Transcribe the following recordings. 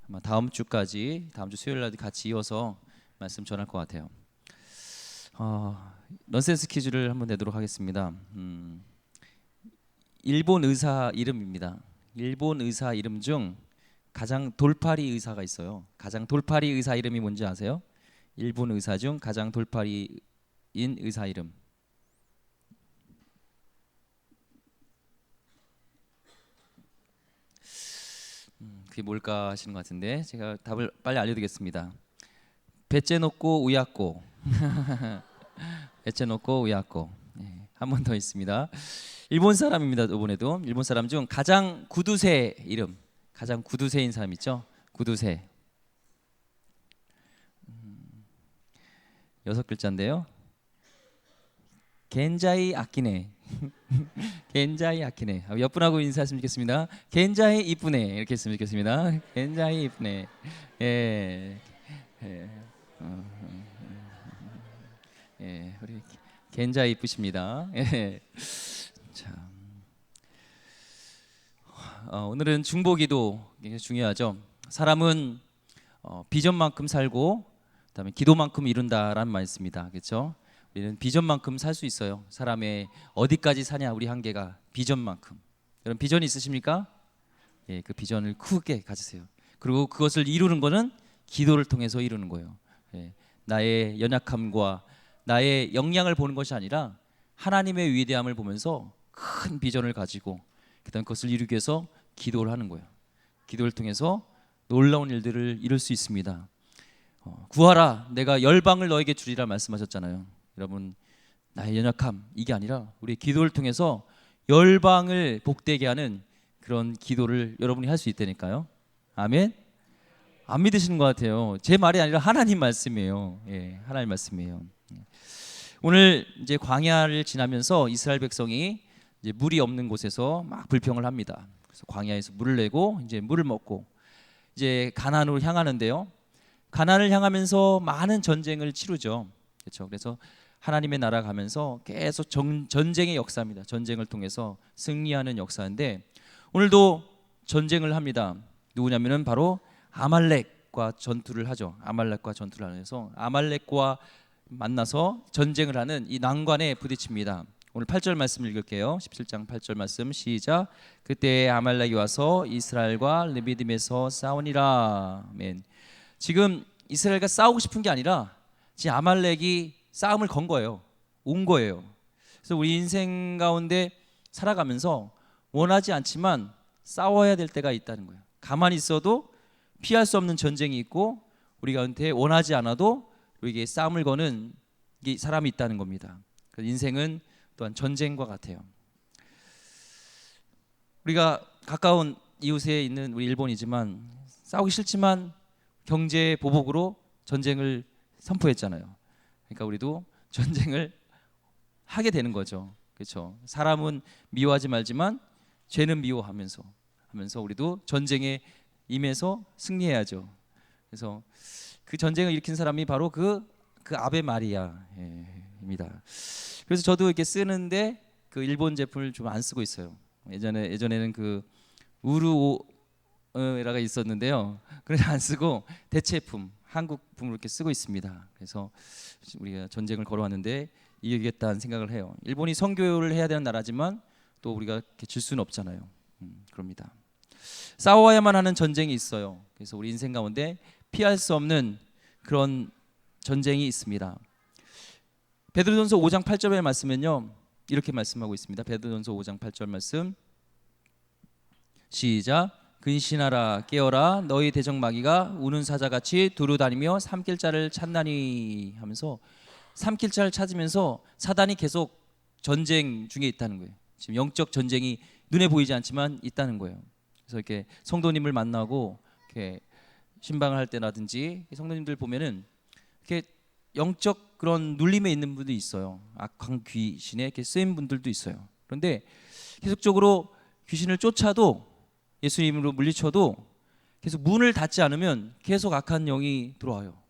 아마 다음 주까지, 다음 주 수요일 날 같이 이어서 말씀 전할 것 같아요. 넌센스 퀴즈를 한번 내도록 하겠습니다. 일본 의사 이름입니다. 일본 의사 이름 중 가장 돌팔이 의사가 있어요. 가장 돌팔이 의사 이름이 뭔지 아세요? 일본 의사 중 가장 돌팔이인 의사 이름. 그게 뭘까 하시는 것 같은데 제가 답을 빨리 알려드리겠습니다. 베체노코 우야코. 베체노코 우야코. 한 번 더 있습니다. 일본 사람입니다. 이번에도 일본 사람 중 가장 구두쇠 이름, 가장 구두쇠인 사람 있죠? 구두쇠. 6글자인데요. 겐자이 아키네. 겐자이 아키네. 옆 분하고 인사했으면 좋겠습니다. 겐자이 이쁘네 이렇게 했으면 좋겠습니다. 겐자이 이쁘네. 예. 예. 예. 우리 겐자이 이쁘십니다. 예. 자, 오늘은 중보기도 굉장히 중요하죠. 사람은 비전만큼 살고 그다음에 기도만큼 이룬다라는 말이 있습니다. 그렇죠? 우리는 비전만큼 살 수 있어요. 사람의 어디까지 사냐 우리 한계가 비전만큼. 여러분 비전이 있으십니까? 예, 그 비전을 크게 가지세요. 그리고 그것을 이루는 거는 기도를 통해서 이루는 거예요. 예, 나의 연약함과 나의 역량을 보는 것이 아니라 하나님의 위대함을 보면서 큰 비전을 가지고 그다음 그것을 이루기 위해서 기도를 하는 거예요. 기도를 통해서 놀라운 일들을 이룰 수 있습니다. 구하라 내가 열방을 너에게 주리라 말씀하셨잖아요. 여러분 나의 연약함 이게 아니라 우리 기도를 통해서 열방을 복되게 하는 그런 기도를 여러분이 할 수 있다니까요. 아멘. 안 믿으시는 것 같아요. 제 말이 아니라 하나님 말씀이에요. 예, 하나님 말씀이에요. 오늘 이제 광야를 지나면서 이스라엘 백성이 이제 물이 없는 곳에서 막 불평을 합니다. 그래서 광야에서 물을 내고 이제 물을 먹고 이제 가나안으로 향하는데요. 가나안을 향하면서 많은 전쟁을 치르죠. 그렇죠. 그래서 하나님의 나라 가면서 계속 전쟁의 역사입니다. 전쟁을 통해서 승리하는 역사인데 오늘도 전쟁을 합니다. 누구냐면은 바로 아말렉과 전투를 하죠. 아말렉과 전투를 하면서 아말렉과 만나서 전쟁을 하는 이 난관에 부딪힙니다. 오늘 8절 말씀 읽을게요. 17장 8절 말씀 시작. 그때 아말렉이 와서 이스라엘과 르비딤에서 싸우니라. 아멘. 지금 이스라엘과 싸우고 싶은 게 아니라 지금 아말렉이 싸움을 건 거예요. 온 거예요. 그래서 우리 인생 가운데 살아가면서 원하지 않지만 싸워야 될 때가 있다는 거예요. 가만히 있어도 피할 수 없는 전쟁이 있고 우리 가운데 원하지 않아도 우리에게 싸움을 거는 사람이 있다는 겁니다. 인생은 또한 전쟁과 같아요. 우리가 가까운 이웃에 있는 우리 일본이지만 싸우기 싫지만 경제 보복으로 전쟁을 선포했잖아요. 그러니까 우리도 전쟁을 하게 되는 거죠. 그렇죠? 사람은 미워하지 말지만 죄는 미워하면서 우리도 전쟁에 임해서 승리해야죠. 그래서 그 전쟁을 일으킨 사람이 바로 그 아베 마리아입니다. 그래서 저도 이렇게 쓰는데 그 일본 제품을 좀 안 쓰고 있어요. 예전에는 그 우루오라가 있었는데요. 그래서 안 쓰고 대체품 한국품으로 이렇게 쓰고 있습니다. 그래서 우리가 전쟁을 걸어왔는데 이기겠다는 생각을 해요. 일본이 선교를 해야 되는 나라지만 또 우리가 이렇게 질 수는 없잖아요. 그럽니다. 싸워야만 하는 전쟁이 있어요. 그래서 우리 인생 가운데 피할 수 없는 그런 전쟁이 있습니다. 베드로전서 5장 8절의 말씀은요 이렇게 말씀하고 있습니다. 베드로전서 5장 8절 말씀 시작. 근신하라 깨어라 너희 대적마귀가 우는 사자같이 두루다니며 삼킬 자를 찾나니 하면서 삼킬 자를 찾으면서 사단이 계속 전쟁 중에 있다는 거예요. 지금 영적 전쟁이 눈에 보이지 않지만 있다는 거예요. 그래서 이렇게 성도님을 만나고 이렇게 신방을 할 때라든지 성도님들 보면은 이렇게 영적 그런 눌림에 있는 분들이 있어요. 악한 귀신에 이렇게 쓰인 분들도 있어요. 그런데 계속적으로 귀신을 쫓아도 예수님으로 물리쳐도 계속 문을 닫지 않으면 계속 악한 영이 들어와요.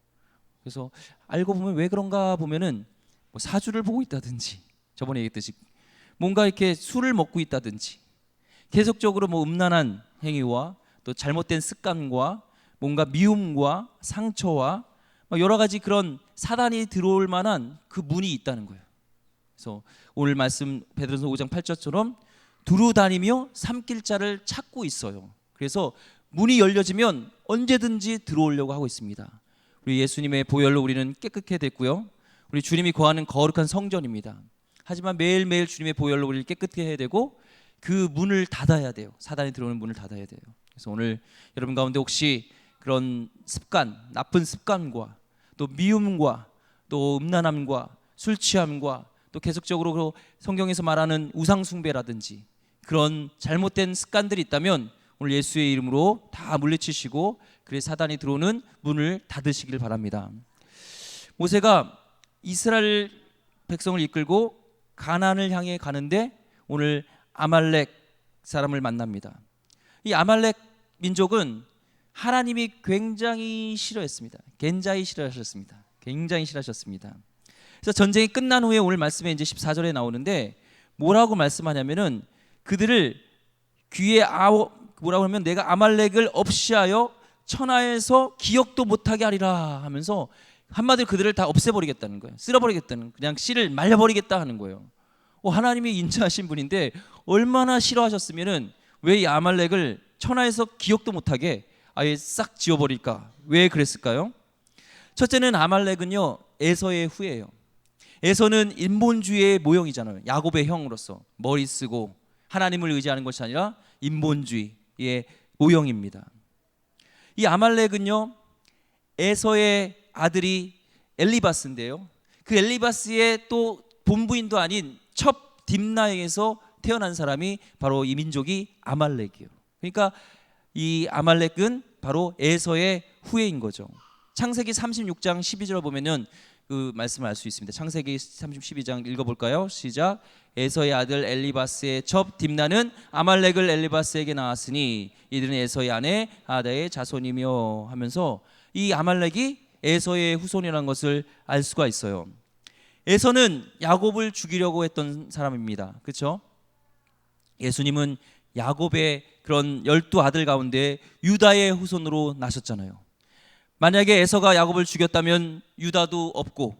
그래서 알고 보면 왜 그런가 보면은 뭐 사주를 보고 있다든지 저번에 얘기했듯이 뭔가 이렇게 술을 먹고 있다든지 계속적으로 뭐 음란한 행위와 또 잘못된 습관과 뭔가 미움과 상처와 여러 가지 그런 사단이 들어올 만한 그 문이 있다는 거예요. 그래서 오늘 말씀 베드로서 5장 8절처럼 두루 다니며 삼킬 자를 찾고 있어요. 그래서 문이 열려지면 언제든지 들어오려고 하고 있습니다. 우리 예수님의 보혈로 우리는 깨끗게 됐고요. 우리 주님이 거하는 거룩한 성전입니다. 하지만 매일매일 주님의 보혈로 우리를 깨끗게 해야 되고 그 문을 닫아야 돼요. 사단이 들어오는 문을 닫아야 돼요. 그래서 오늘 여러분 가운데 혹시 그런 습관, 나쁜 습관과 또 미움과 또 음란함과 술 취함과 또 계속적으로 성경에서 말하는 우상 숭배라든지 그런 잘못된 습관들이 있다면 오늘 예수의 이름으로 다 물리치시고 그래 사단이 들어오는 문을 닫으시길 바랍니다. 모세가 이스라엘 백성을 이끌고 가나안을 향해 가는데 오늘 아말렉 사람을 만납니다. 이 아말렉 민족은 하나님이 굉장히 싫어했습니다. 굉장히 싫어하셨습니다. 굉장히 싫어하셨습니다. 그래서 전쟁이 끝난 후에 오늘 말씀에 이제 14절에 나오는데 뭐라고 말씀하냐면은 그들을 귀에 뭐라고 하면 내가 아말렉을 없이하여 천하에서 기억도 못하게 하리라 하면서 한마디로 그들을 다 없애버리겠다는 거예요. 쓸어버리겠다는, 그냥 씨를 말려버리겠다 하는 거예요. 하나님이 인자하신 분인데 얼마나 싫어하셨으면은 왜 이 아말렉을 천하에서 기억도 못하게 아예 싹 지워버릴까? 왜 그랬을까요? 첫째는 아말렉은요 에서의 후예예요. 에서는 인본주의의 모형이잖아요. 야곱의 형으로서 머리 쓰고 하나님을 의지하는 것이 아니라 인본주의의 모형입니다. 이 아말렉은요 에서의 아들이 엘리바스인데요, 그 엘리바스의 또 본부인도 아닌 첩 딥나에게서 태어난 사람이 바로 이 민족이 아말렉이에요. 그러니까 이 아말렉은 바로 에서의 후예인 거죠. 창세기 36장 12절을 보면은 그 말씀을 알 수 있습니다. 창세기 12장 읽어볼까요? 시작. 에서의 아들 엘리바스의 첩 딥나는 아말렉을 엘리바스에게 낳았으니 이들은 에서의 아내 아다의 자손이며 하면서 이 아말렉이 에서의 후손이라는 것을 알 수가 있어요. 에서는 야곱을 죽이려고 했던 사람입니다. 그렇죠? 예수님은 야곱의 그런 12아들 가운데 유다의 후손으로 나셨잖아요. 만약에 에서가 야곱을 죽였다면 유다도 없고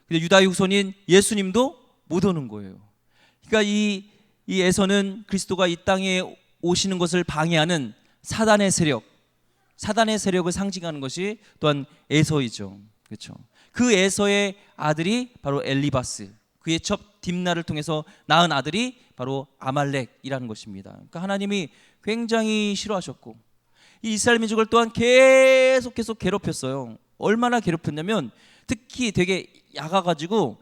유다의 후손인 예수님도 못 오는 거예요. 그러니까 이 에서는 그리스도가 이 땅에 오시는 것을 방해하는 사단의 세력을 상징하는 것이 또한 에서이죠. 그렇죠? 그 에서의 아들이 바로 엘리바스, 그의 첩 딥나를 통해서 낳은 아들이 바로 아말렉이라는 것입니다. 그러니까 하나님이 굉장히 싫어하셨고 이 이스라엘 민족을 또한 계속 괴롭혔어요. 얼마나 괴롭혔냐면 특히 되게 약아가지고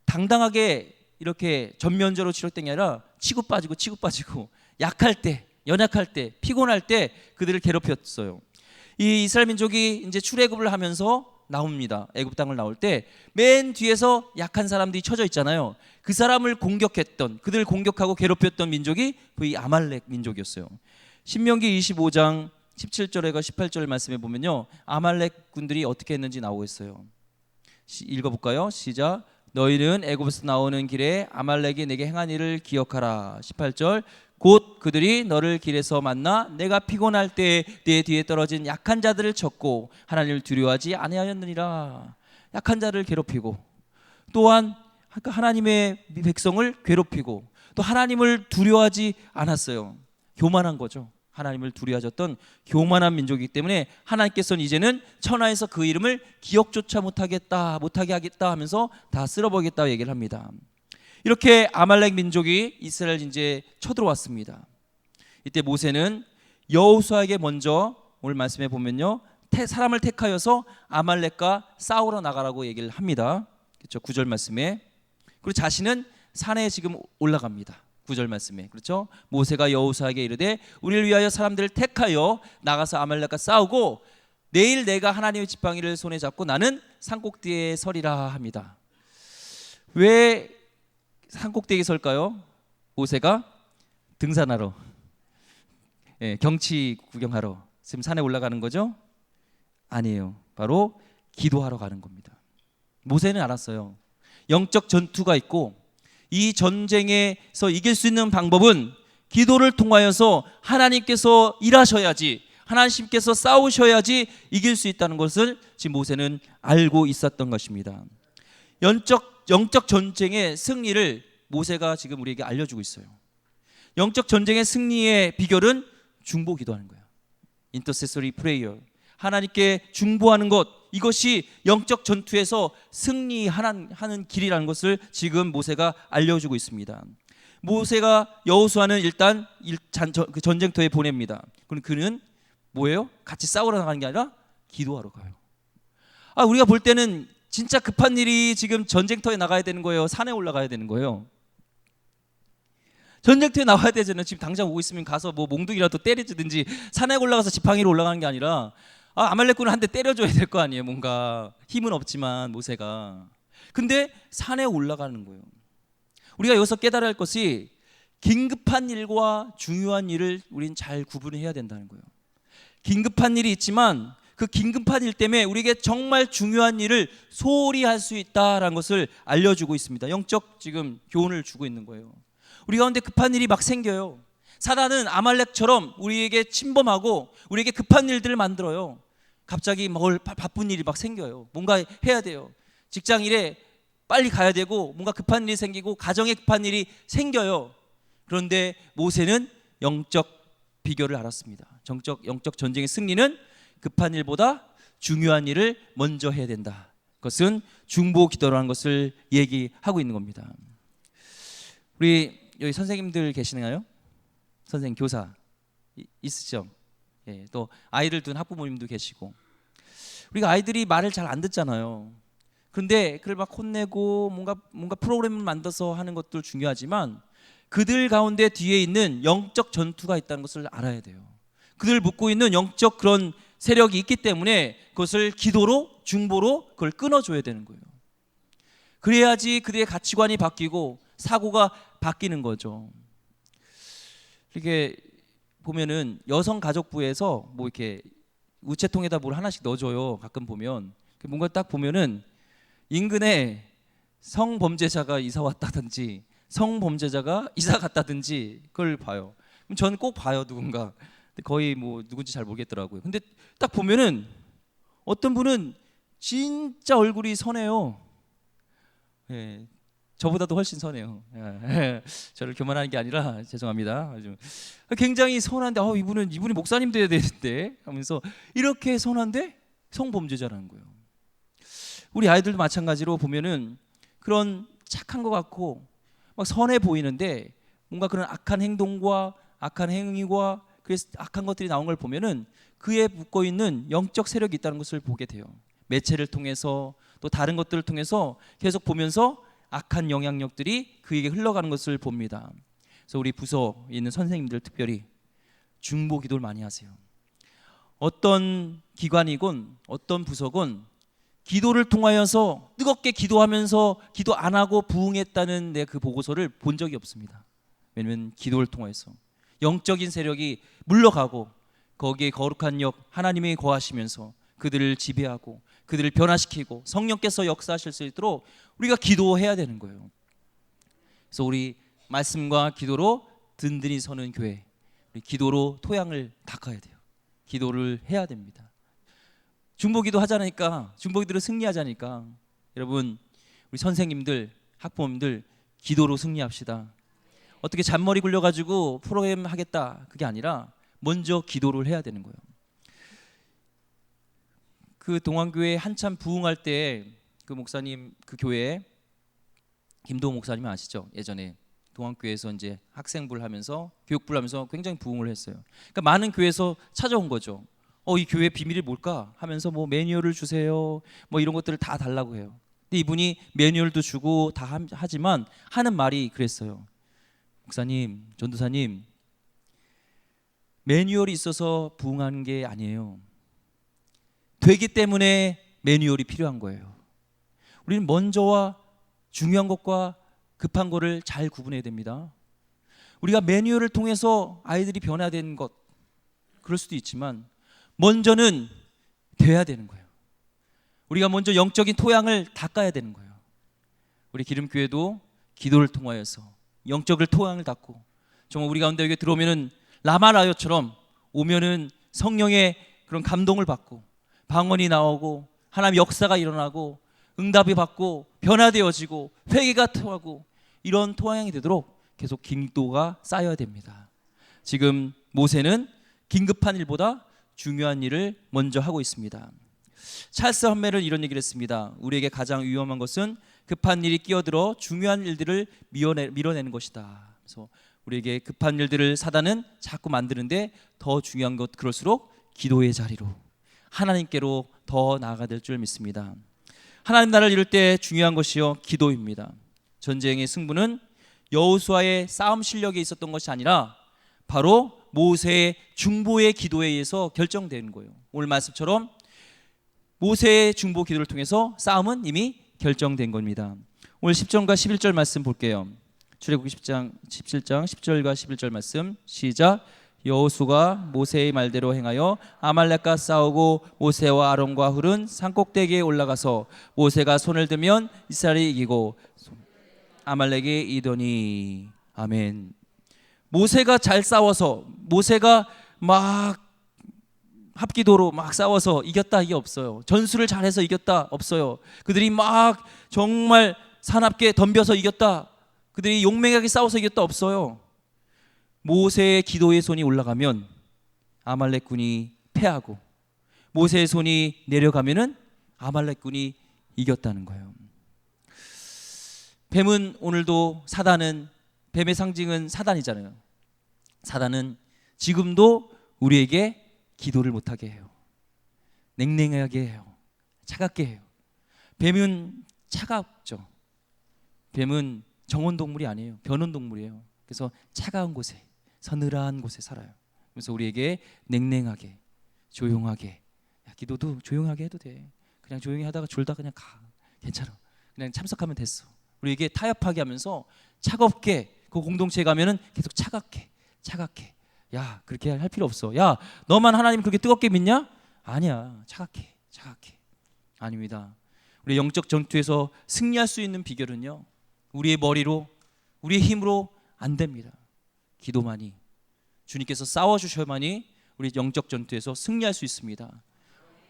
당당하게 이렇게 전면적으로 치료된 게 아니라 치고 빠지고 약할 때, 연약할 때, 피곤할 때 그들을 괴롭혔어요. 이 이스라엘 민족이 이제 출애굽을 하면서 나옵니다. 애굽 땅을 나올 때 맨 뒤에서 약한 사람들이 쳐져 있잖아요. 그 사람을 공격했던, 그들을 공격하고 괴롭혔던 민족이 그 아말렉 민족이었어요. 신명기 25장 17절과 18절 말씀에 보면요, 아말렉 군들이 어떻게 했는지 나오고 있어요. 읽어볼까요? 시작. 너희는 애굽에서 나오는 길에 아말렉이 내게 행한 일을 기억하라. 18절. 곧 그들이 너를 길에서 만나 내가 피곤할 때 내 뒤에 떨어진 약한 자들을 쳤고 하나님을 두려워하지 아니하였느니라. 약한 자를 괴롭히고 또한 하나님의 백성을 괴롭히고 또 하나님을 두려워하지 않았어요. 교만한 거죠. 하나님을 두려워하셨던 교만한 민족이기 때문에 하나님께서는 이제는 천하에서 그 이름을 기억조차 못하게 하겠다 하면서 다 쓸어버리겠다고 얘기를 합니다. 이렇게 아말렉 민족이 이스라엘 이제 쳐들어왔습니다. 이때 모세는 여호수아에게 먼저 오늘 말씀에 보면요, 사람을 택하여서 아말렉과 싸우러 나가라고 얘기를 합니다. 그렇죠? 9절 말씀에. 그리고 자신은 산에 지금 올라갑니다. 9절 말씀에. 그렇죠? 모세가 여호수아에게 이르되 우리를 위하여 사람들을 택하여 나가서 아말렉과 싸우고 내일 내가 하나님의 지팡이를 손에 잡고 나는 산꼭대기에 서리라 합니다. 왜 산꼭대기에 설까요? 모세가 등산하러, 경치 구경하러 지금 산에 올라가는 거죠? 아니에요. 바로 기도하러 가는 겁니다. 모세는 알았어요. 영적 전투가 있고 이 전쟁에서 이길 수 있는 방법은 기도를 통하여서 하나님께서 일하셔야지 하나님께서 싸우셔야지 이길 수 있다는 것을 지금 모세는 알고 있었던 것입니다. 영적 전쟁의 승리를 모세가 지금 우리에게 알려주고 있어요. 영적 전쟁의 승리의 비결은 중보 기도하는 거예요. 인터세서리 프레이어, 하나님께 중보하는 것, 이것이 영적 전투에서 승리하는 길이라는 것을 지금 모세가 알려주고 있습니다. 모세가 여호수아는 일단 그 전쟁터에 보냅니다. 그럼 그는 뭐예요? 같이 싸우러 나가는 게 아니라 기도하러 가요. 우리가 볼 때는 진짜 급한 일이 지금 전쟁터에 나가야 되는 거예요? 산에 올라가야 되는 거예요? 전쟁터에 나와야 되잖아요. 지금 당장 오고 있으면 가서 뭐 몽둥이라도 때려주든지 산에 올라가서 지팡이로 올라가는 게 아니라 아말렉군을 한 대 때려줘야 될 거 아니에요. 뭔가 힘은 없지만 모세가. 근데 산에 올라가는 거예요. 우리가 여기서 깨달아야 할 것이 긴급한 일과 중요한 일을 우리는 잘 구분해야 된다는 거예요. 긴급한 일이 있지만 그 긴급한 일 때문에 우리에게 정말 중요한 일을 소홀히 할 수 있다라는 것을 알려주고 있습니다. 영적 지금 교훈을 주고 있는 거예요. 우리 가운데 급한 일이 막 생겨요. 사단은 아말렉처럼 우리에게 침범하고 우리에게 급한 일들을 만들어요. 갑자기 바쁜 일이 막 생겨요. 뭔가 해야 돼요. 직장 일에 빨리 가야 되고 뭔가 급한 일이 생기고 가정에 급한 일이 생겨요. 그런데 모세는 영적 비결을 알았습니다. 영적 전쟁의 승리는 급한 일보다 중요한 일을 먼저 해야 된다. 그것은 중보 기도라는 것을 얘기하고 있는 겁니다. 우리 여기 선생님들 계시나요? 선생님, 교사 있으시죠? 예, 또 아이들 둔 학부모님도 계시고. 우리가 아이들이 말을 잘 안 듣잖아요. 그런데 그걸 막 혼내고 뭔가 프로그램을 만들어서 하는 것도 중요하지만 그들 가운데 뒤에 있는 영적 전투가 있다는 것을 알아야 돼요. 그들 묶고 있는 영적 그런 세력이 있기 때문에 그것을 기도로, 중보로 그걸 끊어줘야 되는 거예요. 그래야지 그들의 가치관이 바뀌고 사고가 바뀌는 거죠. 이렇게 보면은 여성가족부에서 뭐 이렇게 우체통에다 뭘 하나씩 넣어줘요. 가끔 보면 뭔가 딱 보면은 인근에 성범죄자가 이사 왔다든지 성범죄자가 이사 갔다든지 그걸 봐요. 그럼 저는 꼭 봐요, 누군가. 거의 뭐 누군지 잘 모르겠더라고요. 근데 딱 보면은 어떤 분은 진짜 얼굴이 선해요. 예, 저보다도 훨씬 선해요. 저를 교만하는 게 아니라 죄송합니다. 굉장히 선한데 이분이 목사님 돼야 되는데 하면서 이렇게 선한데 성범죄자라는 거예요. 우리 아이들도 마찬가지로 보면은 그런 착한 것 같고 막 선해 보이는데 뭔가 그런 악한 행동과 악한 행위와 그래서 악한 것들이 나온 걸 보면은 그에 붙고 있는 영적 세력이 있다는 것을 보게 돼요. 매체를 통해서 또 다른 것들을 통해서 계속 보면서 악한 영향력들이 그에게 흘러가는 것을 봅니다. 그래서 우리 부서에 있는 선생님들 특별히 중보 기도를 많이 하세요. 어떤 기관이건 어떤 부서건 기도를 통하여서 뜨겁게 기도하면서 기도 안 하고 부응했다는 내 그 보고서를 본 적이 없습니다. 왜냐하면 기도를 통해서 영적인 세력이 물러가고 거기에 거룩한 역 하나님이 거하시면서 그들을 지배하고 그들을 변화시키고 성령께서 역사하실 수 있도록 우리가 기도해야 되는 거예요. 그래서 우리 말씀과 기도로 든든히 서는 교회, 우리 기도로 토양을 닦아야 돼요. 기도를 해야 됩니다. 중보기도 하자니까, 중보기도를 승리하자니까 여러분 우리 선생님들, 학부모님들 기도로 승리합시다. 어떻게 잔머리 굴려가지고 프로그램 하겠다 그게 아니라 먼저 기도를 해야 되는 거예요. 그 동안교회 한참 부흥할 때 그 목사님 그 교회에 김도호 목사님 아시죠? 예전에 동안교회에서 이제 학생부를 하면서 교육부를 하면서 굉장히 부흥을 했어요. 그러니까 많은 교회에서 찾아온 거죠. 이 교회 비밀이 뭘까 하면서 뭐 매뉴얼을 주세요. 뭐 이런 것들을 다 달라고 해요. 근데 이분이 매뉴얼도 주고 다 하지만 하는 말이 그랬어요. 목사님, 전도사님, 매뉴얼이 있어서 부흥하는 게 아니에요. 되기 때문에 매뉴얼이 필요한 거예요. 우리는 먼저와 중요한 것과 급한 거를 잘 구분해야 됩니다. 우리가 매뉴얼을 통해서 아이들이 변화된 것 그럴 수도 있지만 먼저는 돼야 되는 거예요. 우리가 먼저 영적인 토양을 닦아야 되는 거예요. 우리 기름교회도 기도를 통하여서 영적을 토양을 닦고 정말 우리 가운데 여기 들어오면은 라마라요처럼 오면은 성령의 그런 감동을 받고 방언이 나오고 하나님의 역사가 일어나고 응답이 받고 변화되어지고 회개가 통하고 이런 토양이 되도록 계속 기도가 쌓여야 됩니다. 지금 모세는 긴급한 일보다 중요한 일을 먼저 하고 있습니다. 찰스 헌멜은 이런 얘기를 했습니다. 우리에게 가장 위험한 것은 급한 일이 끼어들어 중요한 일들을 밀어내는 것이다. 그래서 우리에게 급한 일들을 사단은 자꾸 만드는데 더 중요한 것 그럴수록 기도의 자리로 하나님께로 더 나아가야 될 줄 믿습니다. 하나님 나라를 이룰 때 중요한 것이요 기도입니다. 전쟁의 승부는 여호수아의 싸움 실력에 있었던 것이 아니라 바로 모세의 중보의 기도에 의해서 결정되는 거예요. 오늘 말씀처럼 모세의 중보 기도를 통해서 싸움은 이미 결정된 겁니다. 오늘 10절과 11절 말씀 볼게요. 출애굽기 17장 10절과 11절 말씀 시작. 여호수가 모세의 말대로 행하여 아말렉과 싸우고 모세와 아론과 훌은 산꼭대기에 올라가서 모세가 손을 들면 이스라엘이 이기고 아말렉이 이더니. 아멘. 모세가 잘 싸워서 모세가 막 합기도로 막 싸워서 이겼다 이게 없어요. 전술을 잘해서 이겼다 없어요. 그들이 막 정말 사납게 덤벼서 이겼다, 그들이 용맹하게 싸워서 이겼다 없어요. 모세의 기도의 손이 올라가면 아말렉 군이 패하고 모세의 손이 내려가면은 아말렉 군이 이겼다는 거예요. 뱀은 오늘도 사단은 뱀의 상징은 사단이잖아요. 사단은 지금도 우리에게 기도를 못하게 해요. 냉랭하게 해요. 차갑게 해요. 뱀은 차갑죠. 뱀은 정원동물이 아니에요. 변온동물이에요. 그래서 차가운 곳에 서늘한 곳에 살아요. 그래서 우리에게 냉랭하게 조용하게, 야, 기도도 조용하게 해도 돼. 그냥 조용히 하다가 졸다 그냥 가. 괜찮아. 그냥 참석하면 됐어. 우리에게 타협하게 하면서 차갑게 그 공동체에 가면은 계속 차갑게 야 그렇게 할 필요 없어. 야 너만 하나님 그렇게 뜨겁게 믿냐? 아니야. 차갑게 아닙니다. 우리 영적 전투에서 승리할 수 있는 비결은요 우리의 머리로 우리의 힘으로 안 됩니다. 기도만이, 주님께서 싸워주셔야만이 우리 영적 전투에서 승리할 수 있습니다.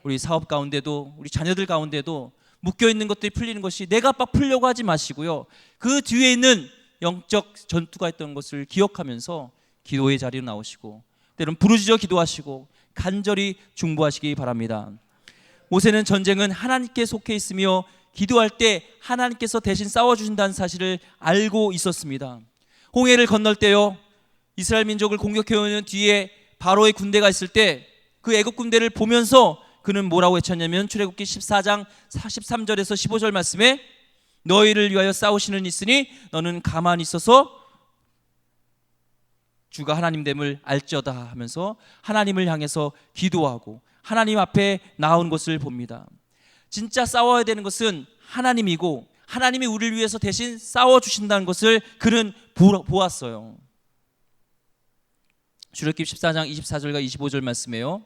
우리 사업 가운데도 우리 자녀들 가운데도 묶여있는 것들이 풀리는 것이 내가 빡 풀려고 하지 마시고요, 그 뒤에 있는 영적 전투가 있던 것을 기억하면서 기도의 자리로 나오시고 때로는 부르짖어 기도하시고 간절히 중보하시기 바랍니다. 모세는 전쟁은 하나님께 속해 있으며 기도할 때 하나님께서 대신 싸워주신다는 사실을 알고 있었습니다. 홍해를 건널 때요 이스라엘 민족을 공격해오는 뒤에 바로의 군대가 있을 때 그 애국 군대를 보면서 그는 뭐라고 외쳤냐면 출애굽기 14장 43절에서 15절 말씀에 너희를 위하여 싸우시는 있으니 너는 가만히 있어서 주가 하나님됨을 알지어다 하면서 하나님을 향해서 기도하고 하나님 앞에 나온 것을 봅니다. 진짜 싸워야 되는 것은 하나님이고 하나님이 우리를 위해서 대신 싸워주신다는 것을 그는 보았어요. 출애굽기 14장 24절과 25절 말씀이에요.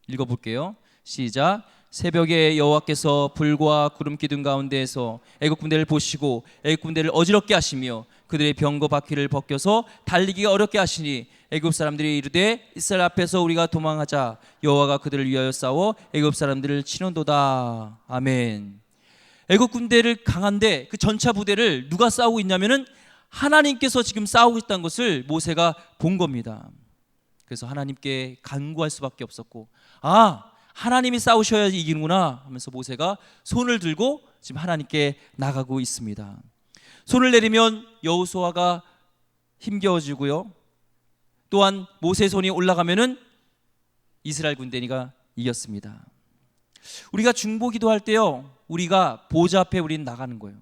읽어볼게요. 시작. 새벽에 여호와께서 불과 구름 기둥 가운데에서 애국 군대를 보시고 애국 군대를 어지럽게 하시며 그들의 병거 바퀴를 벗겨서 달리기가 어렵게 하시니 애굽 사람들이 이르되 이스라엘 앞에서 우리가 도망하자 여호와가 그들을 위하여 싸워 애굽 사람들을 치는도다. 아멘. 애국 군대를 강한데 그 전차 부대를 누가 싸우고 있냐면은 하나님께서 지금 싸우고 있다는 것을 모세가 본 겁니다. 그래서 하나님께 간구할 수밖에 없었고 하나님이 싸우셔야 이기는구나 하면서 모세가 손을 들고 지금 하나님께 나가고 있습니다. 손을 내리면 여호수아가 힘겨워지고요, 또한 모세의 손이 올라가면은 이스라엘 군대가 이겼습니다. 우리가 중보 기도할 때요 우리가 보좌 앞에 우리는 나가는 거예요.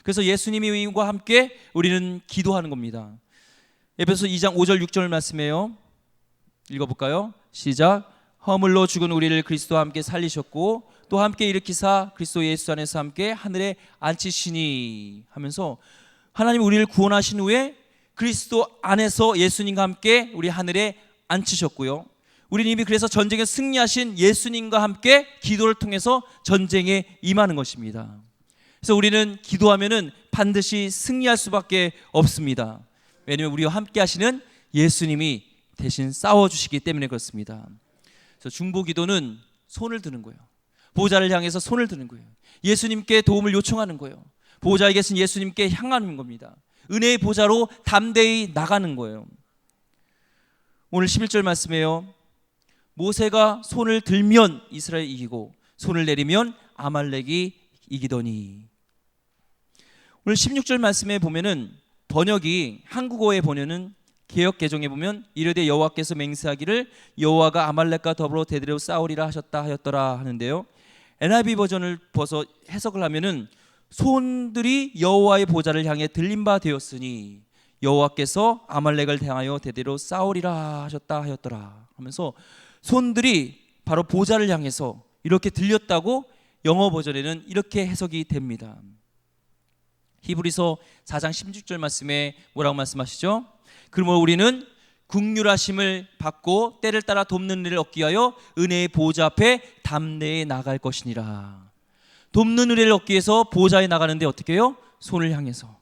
그래서 예수님과 함께 우리는 기도하는 겁니다. 에베소 2장 5절 6절 말씀이에요. 읽어볼까요? 시작. 허물로 죽은 우리를 그리스도와 함께 살리셨고 또 함께 일으키사 그리스도 예수 안에서 함께 하늘에 앉히시니 하면서 하나님 우리를 구원하신 후에 그리스도 안에서 예수님과 함께 우리 하늘에 앉히셨고요, 우리는 이미 그래서 전쟁에 승리하신 예수님과 함께 기도를 통해서 전쟁에 임하는 것입니다. 그래서 우리는 기도하면은 반드시 승리할 수밖에 없습니다. 왜냐하면 우리와 함께 하시는 예수님이 대신 싸워주시기 때문에 그렇습니다. 그래서 중보기도는 손을 드는 거예요. 보호자를 향해서 손을 드는 거예요. 예수님께 도움을 요청하는 거예요. 보호자에 계신 예수님께 향하는 겁니다. 은혜의 보좌로 담대히 나가는 거예요. 오늘 11절 말씀이에요. 모세가 손을 들면 이스라엘이 이기고 손을 내리면 아말렉이 이기더니. 오늘 16절 말씀에 보면은 번역이 한국어에 보면은 개역 개정에 보면 이르되 여호와께서 맹세하기를 여호와가 아말렉과 더불어 대대로 싸우리라 하셨다 하였더라 하는데요. NIV 버전을 벗어 해석을 하면은 손들이 여호와의 보좌를 향해 들린 바 되었으니 여호와께서 아말렉을 향하여 대대로 싸우리라 하셨다 하였더라 하면서 손들이 바로 보좌를 향해서 이렇게 들렸다고 영어 버전에는 이렇게 해석이 됩니다. 히브리서 4장 16절 말씀에 뭐라고 말씀하시죠? 그러므로 우리는 긍휼하심을 받고 때를 따라 돕는 일을 얻기 위하여 은혜의 보좌 앞에 담대히 나갈 것이니라. 돕는 은혜를 얻기 위해서 보좌에 나가는데 어떻게 해요? 손을 향해서,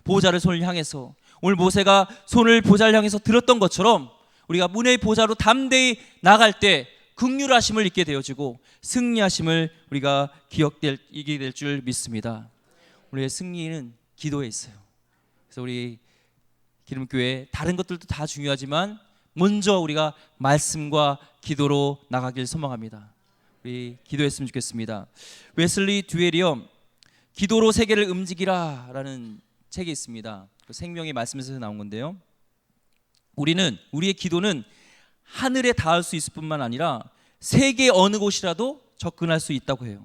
보좌를 손을 향해서. 오늘 모세가 손을 보좌를 향해서 들었던 것처럼 우리가 은혜의 보좌로 담대히 나갈 때 긍휼하심을 잊게 되어지고 승리하심을 우리가 이기게 될 줄 믿습니다. 우리의 승리는 기도에 있어요. 그래서 우리 기름교회 다른 것들도 다 중요하지만 먼저 우리가 말씀과 기도로 나가길 소망합니다. 우리 기도했으면 좋겠습니다. 웨슬리 듀엘이요, 기도로 세계를 움직이라 라는 책이 있습니다. 그 생명의 말씀에서 나온 건데요, 우리의 기도는 하늘에 닿을 수 있을 뿐만 아니라 세계 어느 곳이라도 접근할 수 있다고 해요.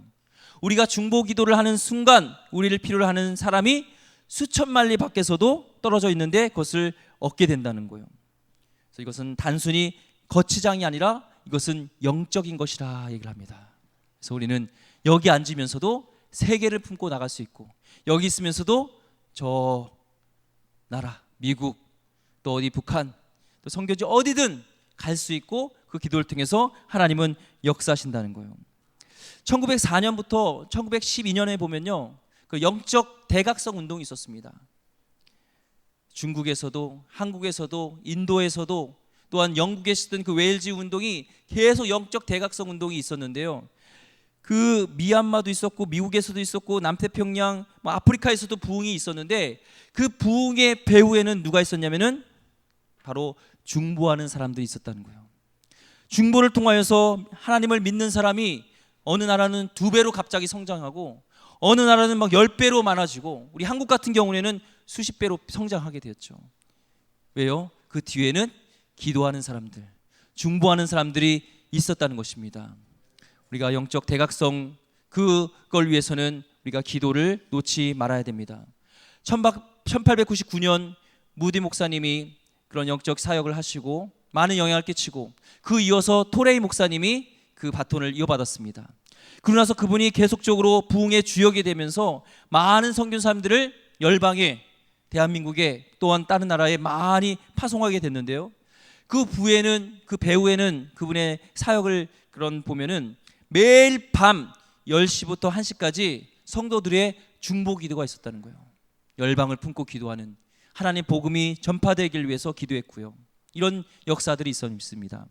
우리가 중보 기도를 하는 순간 우리를 필요로 하는 사람이 수천만 리 밖에서도 떨어져 있는데 그것을 얻게 된다는 거예요. 그래서 이것은 단순히 거치장이 아니라 이것은 영적인 것이라 얘기를 합니다. 그래서 우리는 여기 앉으면서도 세계를 품고 나갈 수 있고, 여기 있으면서도 저 나라, 미국, 또 어디 북한, 또 선교지 어디든 갈 수 있고 그 기도를 통해서 하나님은 역사하신다는 거예요. 1904년부터 1912년에 보면요, 그 영적 대각성 운동이 있었습니다. 중국에서도 한국에서도 인도에서도 또한 영국에 있었던 그 웨일즈 운동이 계속 영적 대각성 운동이 있었는데요, 그 미얀마도 있었고 미국에서도 있었고 남태평양, 아프리카에서도 부흥이 있었는데 그 부흥의 배후에는 누가 있었냐면은 바로 중보하는 사람들이 있었다는 거예요. 중보를 통하여서 하나님을 믿는 사람이 어느 나라는 2배로 갑자기 성장하고 어느 나라는 막 10배로 많아지고 우리 한국 같은 경우에는 수십 배로 성장하게 되었죠. 왜요? 그 뒤에는 기도하는 사람들, 중보하는 사람들이 있었다는 것입니다. 우리가 영적 대각성, 그걸 위해서는 우리가 기도를 놓지 말아야 됩니다. 1899년 무디 목사님이 그런 영적 사역을 하시고 많은 영향을 끼치고 그 이어서 토레이 목사님이 그 바톤을 이어받았습니다. 그러고 나서 그분이 계속적으로 부흥의 주역이 되면서 많은 선교사님들을 열방에, 대한민국에, 또한 다른 나라에 많이 파송하게 됐는데요, 그 배후에는 그분의 사역을 보면은 매일 밤 10시부터 1시까지 성도들의 중보 기도가 있었다는 거예요. 열방을 품고 기도하는, 하나님 복음이 전파되길 위해서 기도했고요. 이런 역사들이 있습니다.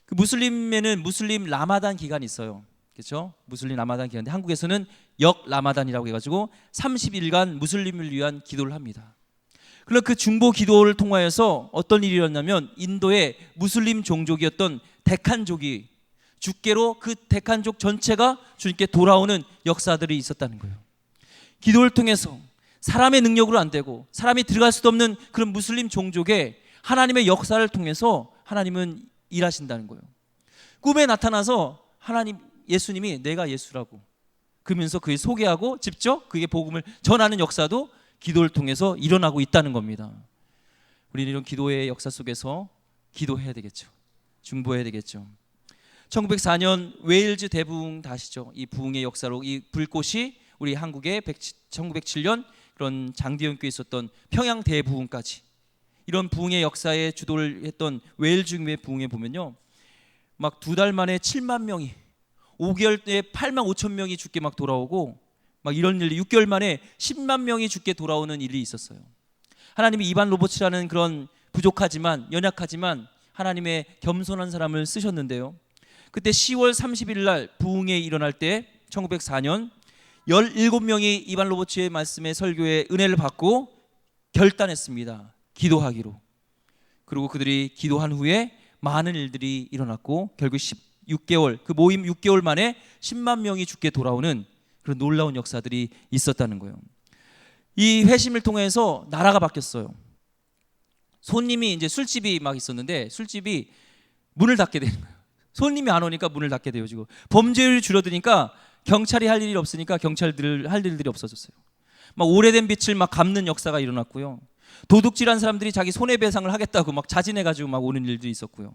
그 무슬림에는 무슬림 라마단 기간이 있어요. 그렇죠? 무슬림 라마단 기간인데 한국에서는 역 라마단이라고 해가지고 30일간 무슬림을 위한 기도를 합니다. 그럼 그 중보 기도를 통하여서 어떤 일이 일어났냐면 인도의 무슬림 종족이었던 데칸족이 주께로 그 데칸족 전체가 주님께 돌아오는 역사들이 있었다는 거예요. 기도를 통해서 사람의 능력으로 안 되고 사람이 들어갈 수도 없는 그런 무슬림 종족에 하나님의 역사를 통해서 하나님은 일하신다는 거예요. 꿈에 나타나서 예수님이 내가 예수라고 그러면서 그에 소개하고 직접 그게 복음을 전하는 역사도 기도를 통해서 일어나고 있다는 겁니다. 우리는 이런 기도의 역사 속에서 기도해야 되겠죠. 중보해야 되겠죠. 1904년 웨일즈 대부흥 다시죠. 이 부흥의 역사로 이 불꽃이 우리 한국에 1907년 그런 장대현교에 있었던 평양 대부흥까지, 이런 부흥의 역사에 주도를 했던 웨일즈 부흥에 보면요, 막 2달 만에 7만 명이, 5개월에 8만 5천 명이 죽게 막 돌아오고, 막 이런 일이 6개월 만에 10만 명이 죽게 돌아오는 일이 있었어요. 하나님이 이반 로봇이라는 그런 부족하지만 연약하지만 하나님의 겸손한 사람을 쓰셨는데요. 그때 10월 30일 날 부흥회 일어날 때 1904년 17명이 이반 로버츠의 말씀에 설교에 은혜를 받고 결단했습니다. 기도하기로. 그리고 그들이 기도한 후에 많은 일들이 일어났고 결국 16개월, 그 모임 6개월 만에 10만 명이 죽게 돌아오는 그런 놀라운 역사들이 있었다는 거예요. 이 회심을 통해서 나라가 바뀌었어요. 손님이 이제 술집이 막 있었는데 술집이 문을 닫게 되는 거예요. 손님이 안 오니까 문을 닫게 되어지고, 범죄율이 줄어드니까 경찰이 할 일이 없으니까 경찰들 할 일들이 없어졌어요. 막 오래된 빚을 막 갚는 역사가 일어났고요. 도둑질한 사람들이 자기 손해배상을 하겠다고 막 자진해가지고 막 오는 일들이 있었고요.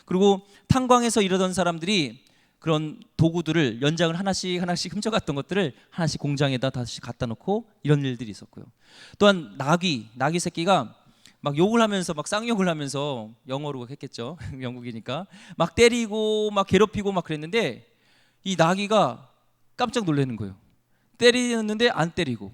그리고 탄광에서 이러던 사람들이 그런 도구들을 연장을 하나씩 훔쳐갔던 것들을 하나씩 공장에다 다시 갖다 놓고 이런 일들이 있었고요. 또한 나귀 새끼가 막 욕을 하면서 막 쌍욕을 하면서, 영어로 했겠죠. 영국이니까 막 때리고 막 괴롭히고 막 그랬는데 이 나귀가 깜짝 놀라는 거예요. 때리는데 안 때리고,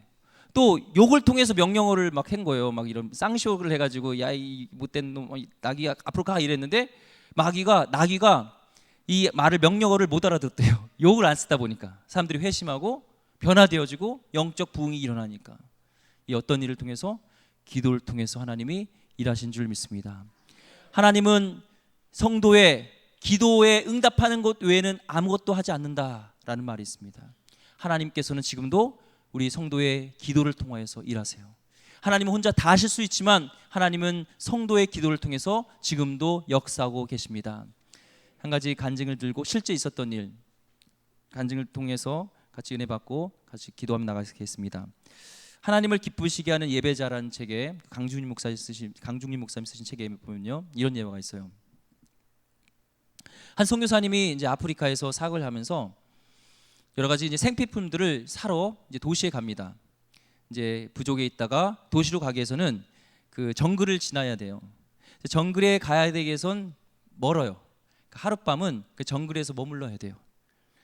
또 욕을 통해서 명령어를 막 한 거예요. 막 이런 쌍욕을 해가지고 야 이 못된 놈 나귀야 앞으로 가 이랬는데 나귀가 이 말을 명령어를 못 알아듣대요. 욕을 안 쓰다 보니까 사람들이 회심하고 변화되어지고 영적 부흥이 일어나니까. 이 어떤 일을 통해서? 기도를 통해서 하나님이 일하신 줄 믿습니다. 하나님은 성도의 기도에 응답하는 것 외에는 아무것도 하지 않는다라는 말이 있습니다. 하나님께서는 지금도 우리 성도의 기도를 통하여서 일하세요. 하나님은 혼자 다 하실 수 있지만 하나님은 성도의 기도를 통해서 지금도 역사하고 계십니다. 한 가지 간증을 들고 실제 있었던 일, 간증을 통해서 같이 은혜 받고 같이 기도하며 나가겠습니다. 하나님을 기쁘시게 하는 예배자라는 책에 강중림 목사님 쓰신 책에 보면요, 이런 예화가 있어요. 한 선교사님이 이제 아프리카에서 사역을 하면서 여러 가지 이제 생필품들을 사러 이제 도시에 갑니다. 이제 부족에 있다가 도시로 가기 위해서는 그 정글을 지나야 돼요. 정글에 가야 되기 위해선 멀어요. 하룻밤은 그 정글에서 머물러야 돼요.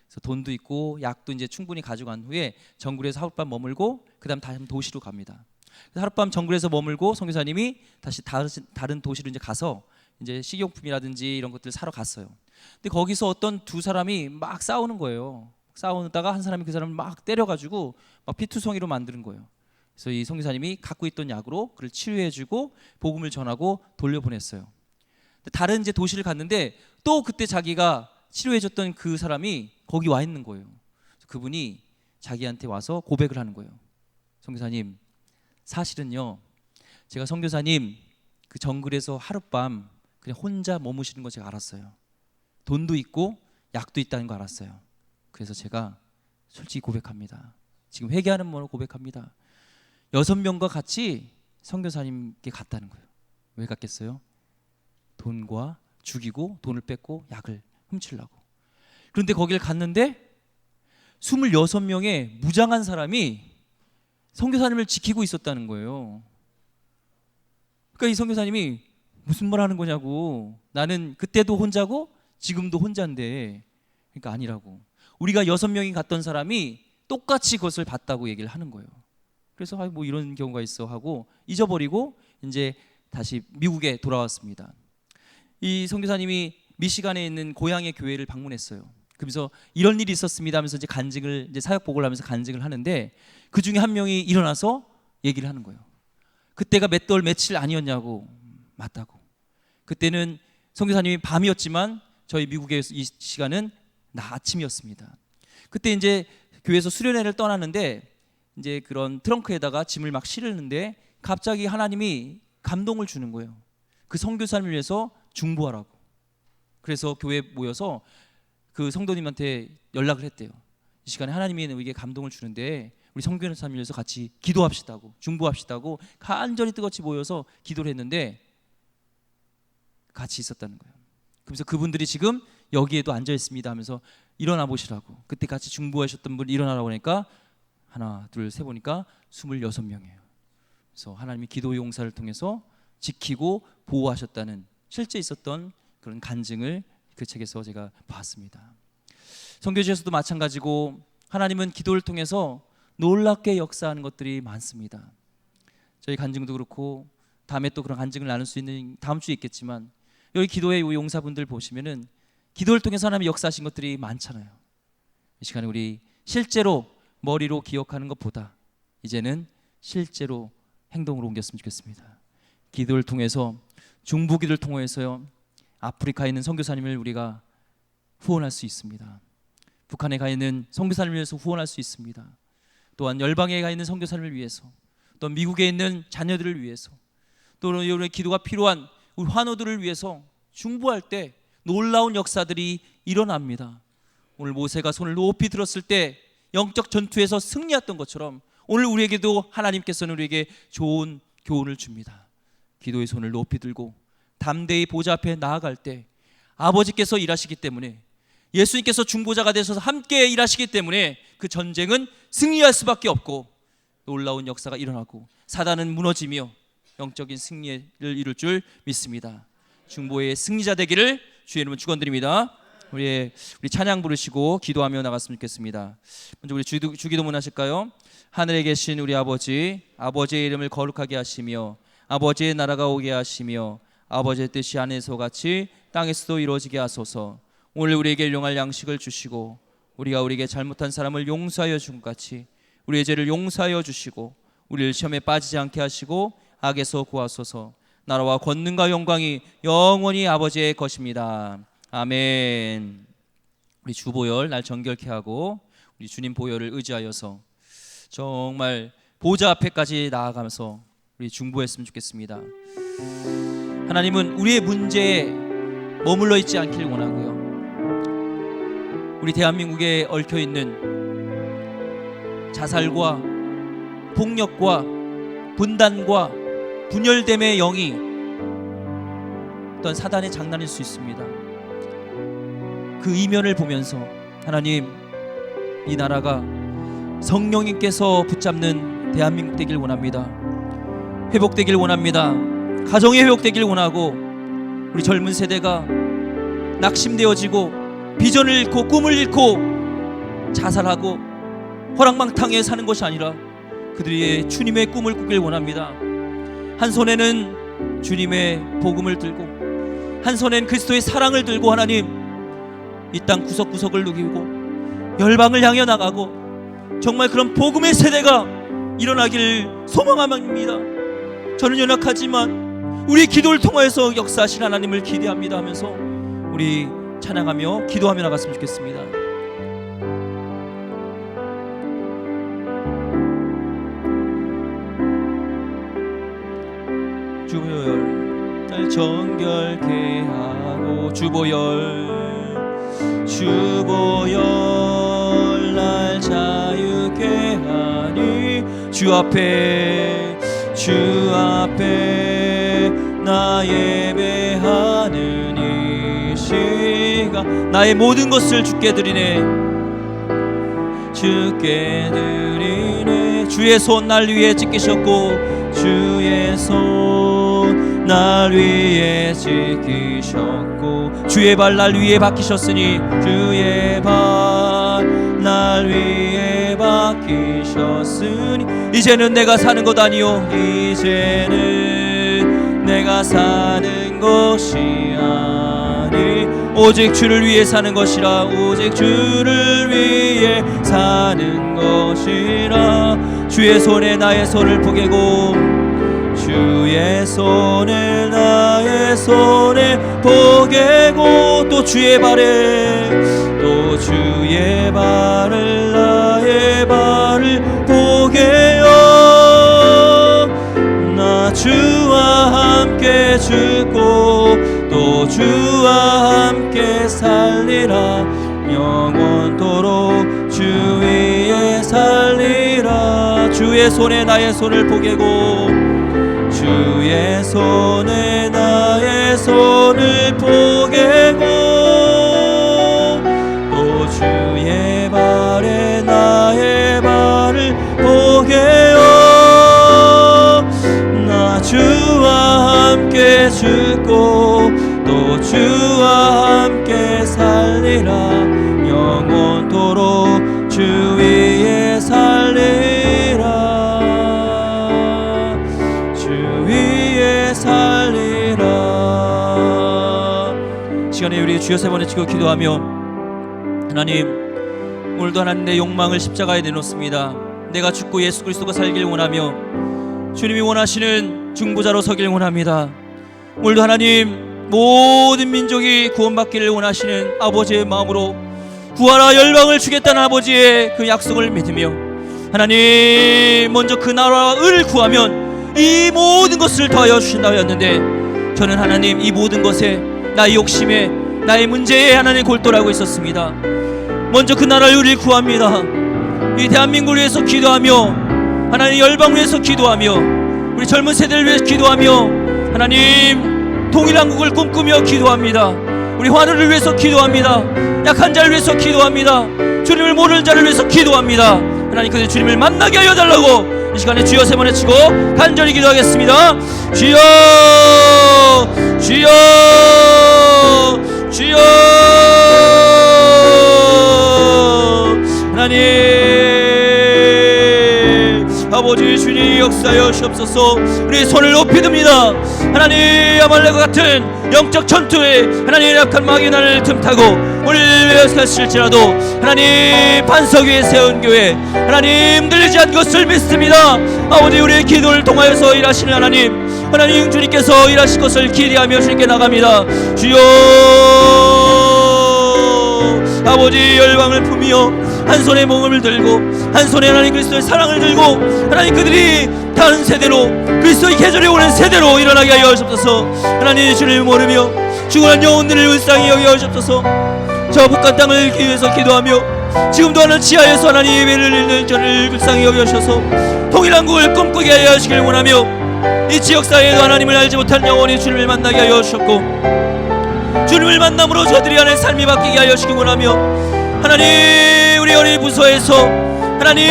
그래서 돈도 있고 약도 이제 충분히 가져간 후에 정글에서 하룻밤 머물고 그다음 다시 도시로 갑니다. 그래서 하룻밤 정글에서 머물고 선교사님이 다시 다른 도시로 이제 가서 이제 식용품이라든지 이런 것들을 사러 갔어요. 근데 거기서 어떤 두 사람이 막 싸우는 거예요. 싸우다가 한 사람이 그 사람을 막 때려가지고 막 피투성이로 만드는 거예요. 그래서 이 선교사님이 갖고 있던 약으로 그를 치료해주고 복음을 전하고 돌려보냈어요. 다른 이제 도시를 갔는데 또 그때 자기가 치료해줬던 그 사람이 거기 와 있는 거예요. 그분이 자기한테 와서 고백을 하는 거예요. 선교사님, 사실은요 제가 선교사님 그 정글에서 하룻밤 그냥 혼자 머무시는 거 제가 알았어요. 돈도 있고 약도 있다는 거 알았어요. 그래서 제가 솔직히 고백합니다. 지금 회개하는 마음으로 고백합니다. 6명과 같이 선교사님께 갔다는 거예요. 왜 갔겠어요? 돈과 죽이고 돈을 뺏고 약을 훔치려고. 그런데 거기를 갔는데 26명의 무장한 사람이 선교사님을 지키고 있었다는 거예요. 그러니까 이 선교사님이 무슨 말 하는 거냐고. 나는 그때도 혼자고 지금도 혼자인데. 그러니까 아니라고. 우리가 6명이 갔던 사람이 똑같이 그것을 봤다고 얘기를 하는 거예요. 그래서 뭐 이런 경우가 있어 하고 잊어버리고 이제 다시 미국에 돌아왔습니다. 이 선교사님이 미시간에 있는 고향의 교회를 방문했어요. 그래서 이런 일이 있었습니다 하면서 이제 간증을, 이제 사역 보고를 하면서 간증을 하는데 그 중에 한 명이 일어나서 얘기를 하는 거예요. 그때가 몇 월 며칠 아니었냐고. 맞다고. 그때는 선교사님이 밤이었지만 저희 미국의 이 시간은 아침이었습니다. 그때 이제 교회에서 수련회를 떠나는데 이제 그런 트렁크에다가 짐을 막 실었는데 갑자기 하나님이 감동을 주는 거예요. 그 선교사님을 위해서 중보하라고. 그래서 교회에 모여서 그 성도님한테 연락을 했대요. 이 시간에 하나님이 우리에게 감동을 주는데 우리 선교사님을 위해서 같이 기도합시다고, 중보합시다고 간절히 뜨겁이 모여서 기도를 했는데 같이 있었다는 거예요. 그래서 그분들이 지금 여기에도 앉아 있습니다 하면서 일어나 보시라고. 그때 같이 중보하셨던 분이 일어나라고 하니까 하나, 둘, 셋 보니까 26명이에요. 그래서 하나님이 기도 용사를 통해서 지키고 보호하셨다는 실제 있었던 그런 간증을 그 책에서 제가 봤습니다. 선교지에서도 마찬가지고 하나님은 기도를 통해서 놀랍게 역사하는 것들이 많습니다. 저희 간증도 그렇고 다음에 또 그런 간증을 나눌 수 있는 다음 주에 있겠지만 여기 기도의 용사분들 보시면은 기도를 통해서 하나님의 역사하신 것들이 많잖아요. 이 시간에 우리 실제로 머리로 기억하는 것보다 이제는 실제로 행동으로 옮겼으면 좋겠습니다. 기도를 통해서, 중보기도를 통해서요, 아프리카에 있는 선교사님을 우리가 후원할 수 있습니다. 북한에 가 있는 선교사님을 위해서 후원할 수 있습니다. 또한 열방에 가 있는 선교사님을 위해서, 또 미국에 있는 자녀들을 위해서, 또 우리 기도가 필요한 우리 환우들을 위해서 중보할 때 놀라운 역사들이 일어납니다. 오늘 모세가 손을 높이 들었을 때 영적 전투에서 승리했던 것처럼 오늘 우리에게도 하나님께서는 우리에게 좋은 교훈을 줍니다. 기도의 손을 높이 들고 담대히 보좌 앞에 나아갈 때 아버지께서 일하시기 때문에, 예수님께서 중보자가 되셔서 함께 일하시기 때문에 그 전쟁은 승리할 수밖에 없고 놀라운 역사가 일어나고 사단은 무너지며 영적인 승리를 이룰 줄 믿습니다. 중보의 승리자 되기를 주의 이름으로 축원드립니다. 우리 찬양 부르시고 기도하며 나갔으면 좋겠습니다. 먼저 우리 주기도문 하실까요? 하늘에 계신 우리 아버지, 아버지의 이름을 거룩하게 하시며 아버지의 나라가 오게 하시며 아버지의 뜻이 하늘에서 같이 땅에서도 이루어지게 하소서. 오늘 우리에게 일용할 양식을 주시고 우리가 우리에게 잘못한 사람을 용서하여 준 것 같이 우리의 죄를 용서하여 주시고 우리를 시험에 빠지지 않게 하시고 악에서 구하소서. 나라와 권능과 영광이 영원히 아버지의 것입니다. 아멘. 우리 주보혈 날 정결케 하고 우리 주님 보혈을 의지하여서 정말 보좌 앞에까지 나아가면서 우리 중보했으면 좋겠습니다. 하나님은 우리의 문제에 머물러 있지 않기를 원하고요, 우리 대한민국에 얽혀있는 자살과 폭력과 분단과 분열됨의 영이 어떤 사단의 장난일 수 있습니다. 그 이면을 보면서 하나님, 이 나라가 성령님께서 붙잡는 대한민국 되길 원합니다. 회복되길 원합니다. 가정이 회복되길 원하고 우리 젊은 세대가 낙심되어지고 비전을 잃고 꿈을 잃고 자살하고 허랑방탕에 사는 것이 아니라 그들이 주님의 꿈을 꾸길 원합니다. 한 손에는 주님의 복음을 들고 한 손엔 그리스도의 사랑을 들고 하나님, 이 땅 구석구석을 누비고 열방을 향해 나가고 정말 그런 복음의 세대가 일어나기를 소망합니다. 저는 연약하지만 우리 기도를 통해서 역사하신 하나님을 기대합니다 하면서 우리 찬양하며 기도하며 나갔으면 좋겠습니다. 주보혈 날 정결케 하고 주보혈 날 자유케 하니 주 앞에 나 예배하는 이 시간 나의 모든 것을 주께 드리네. 주의 손 날 위에 지키셨고 주의 손 날 위에 지키셨고 주의 발 날 위에 박히셨으니 주의 발 날 위에 박히셨으니 이제는 내가 사는 것 아니요 이제는 내가 사는 것이 아니 오직 주를 위해 사는 것이라 오직 주를 위해 사는 것이라 주의 손에 나의 손을 포개고 주의 손에 나의 손에 포개고 또 주의 발에 또 주의 발을 나의 발을 포개어 나 주와 함께 죽고 또 주와 함께 살리라 영원토록 주 위에 살리라 주의 손에 나의 손을 포개고 주의 손에 나의 손을 포개고 또 주의 발에 나의 발을 포개어 나 주와 함께 죽고 또 주와 함께 살리라 영원토록 주 위에 살리라 주 위에 살리라 주여 세 번에 치고 기도하며 하나님 오늘도 하나님 내 욕망을 십자가에 내놓습니다. 내가 죽고 예수 그리스도가 살길 원하며 주님이 원하시는 중보자로 서길 원합니다. 오늘도 하나님 모든 민족이 구원받기를 원하시는 아버지의 마음으로 구하라 열방을 주겠다는 아버지의 그 약속을 믿으며 하나님 먼저 그 나라와 의를 구하면 이 모든 것을 더하여 주신다고 했는데 저는 하나님 이 모든 것에 나의 욕심에 나의 문제에 하나님 골똘하고 있었습니다. 먼저 그 나라의 의를 구합니다. 이 대한민국을 위해서 기도하며 하나님 열방을 위해서 기도하며 우리 젊은 세대를 위해서 기도하며 하나님 통일한국을 꿈꾸며 기도합니다. 우리 환우를 위해서 기도합니다. 약한 자를 위해서 기도합니다. 주님을 모르는 자를 위해서 기도합니다. 하나님 그들 주님을 만나게 하여 달라고 이 시간에 주여 세 번 외치고 간절히 기도하겠습니다. 주여 주여 주여 하나님 아버지 주님 역사여 주옵소서. 우리 손을 높이 듭니다. 하나님 아말렉과 같은 영적 전투에 하나님 약한 마귀의 날을 틈타고 우리를 위하실지라도 하나님 반석 위에 세운 교회 하나님 들리지 않은 것을 믿습니다. 아버지 우리의 기도를 통하여서 일하시는 하나님 주님께서 일하실 것을 기대하며 주님께 나갑니다. 주여 아버지 열방을 품으며 한 손에 몸을 들고 한 손에 하나님 그리스도의 사랑을 들고 하나님 그들이 다른 세대로 그리스도의 계절에 오는 세대로 일어나게 하여 주옵소서. 하나님 주를 모르며 죽어난 영혼들을 불쌍히 여겨 주옵소서. 저 북한 땅을 위해서 기도하며 지금도 하는 지하에서 하나님 예배를 읽는 저를 불쌍히 여겨 주셔서 통일한국을 꿈꾸게 하여 주시길 원하며 이 지역사회에도 하나님을 알지 못한 영혼이 주님을 만나게 하여 주셨고 주님을 만남으로 저들이 하는 삶이 바뀌게 하여 주시기 원하며 하나님 우리 어린이 부서에서 하나님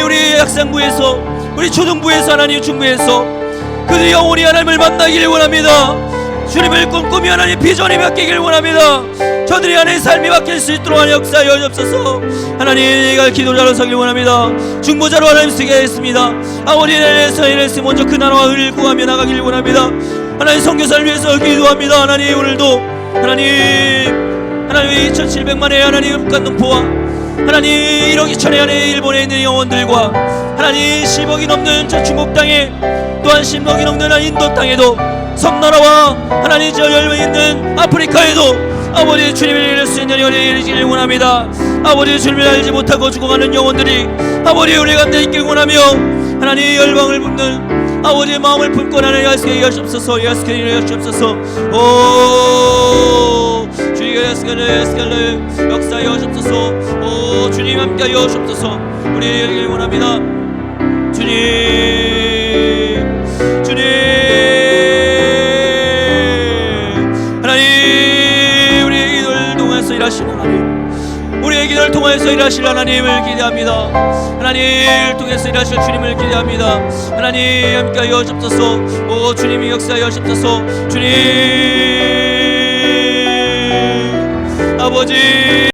우리 학생부에서 우리 초등부에서 하나님 중부에서 그들이 영혼이 하나님을 만나기를 원합니다. 주님을 꿈꾸며 하나님 비전이 바뀌길 원합니다. 저들이 하나님 삶이 바뀔 수 있도록 하나님 역사하여 주옵소서. 하나님 내가 기도자로 서길 원합니다. 중보자로 하나님 쓰게 하겠습니다. 아버지 내에서 먼저 그 나라와 의를 구하며 나가길 원합니다. 하나님 선교사를 위해서 기도합니다. 하나님 오늘도 하나님 2700만의 하나님 북한 동포와 하나님 1억 2천의 안에 일본에 있는 영혼들과 하나님 10억이 넘는 저 중국 땅에 또한 10억이 넘는 인도 땅에도 섬나라와 하나님 저 열매 있는 아프리카에도 아버지 주님을 이룰 수 있는 연예에 이르기를 원합니다. 아버지 주님을 알지 못하고 죽어가는 영혼들이 아버지 우리 가운데 있길 원하며 하나님 열방을 품는 아버지의 마음을 품고 하나님 야스케 여시옵소서. 야스케 여시옵소서. 오 주여 야스케 역사에 여시옵소서. 오 주님 함께 여시옵소서. 우리 이르기를 원합니다. 주님 하나님 우리의 기도를 통해서 일하시는 하나님 우리의 기도를 통해서 일하실 하나님을 기대합니다. 하나님을 통해서 일하실 주님을 기대합니다. 하나님 함께 하여 주옵소서. 오 주님이 역사하여 주옵소서. 주님 아버지